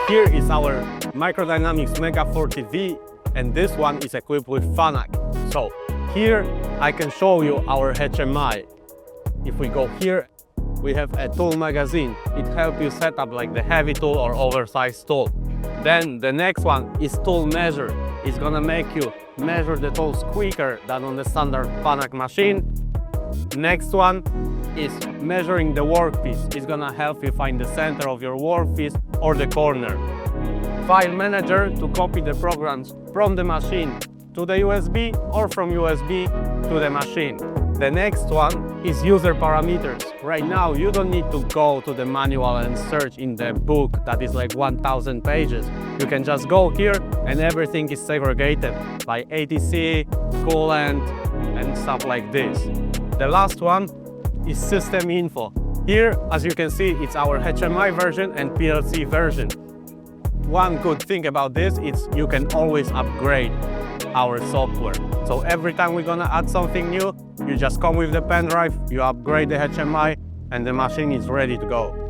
Here is our Microdynamics Mega 40V, and this one is equipped with FANUC. So here I can show you our HMI. If we go here, we have a tool magazine. It helps you set up like the heavy tool or oversized tool. Then the next one is tool measure. It's gonna make you measure the tools quicker than on the standard FANUC machine. Next one is measuring the workpiece. It's gonna help you find the center of your workpiece or the corner. File manager to copy the programs from the machine to the USB or from USB to the machine. The next one is user parameters. Right now you don't need to go to the manual and search in the book that is like 1000 pages. You can just go here and everything is segregated by ATC, coolant and stuff like this. The last one is system info. Here, as you can see, it's our HMI version and PLC version. One good thing about this is you can always upgrade our software. So every time we're gonna add something new, you just come with the pen drive, you upgrade the HMI, and the machine is ready to go.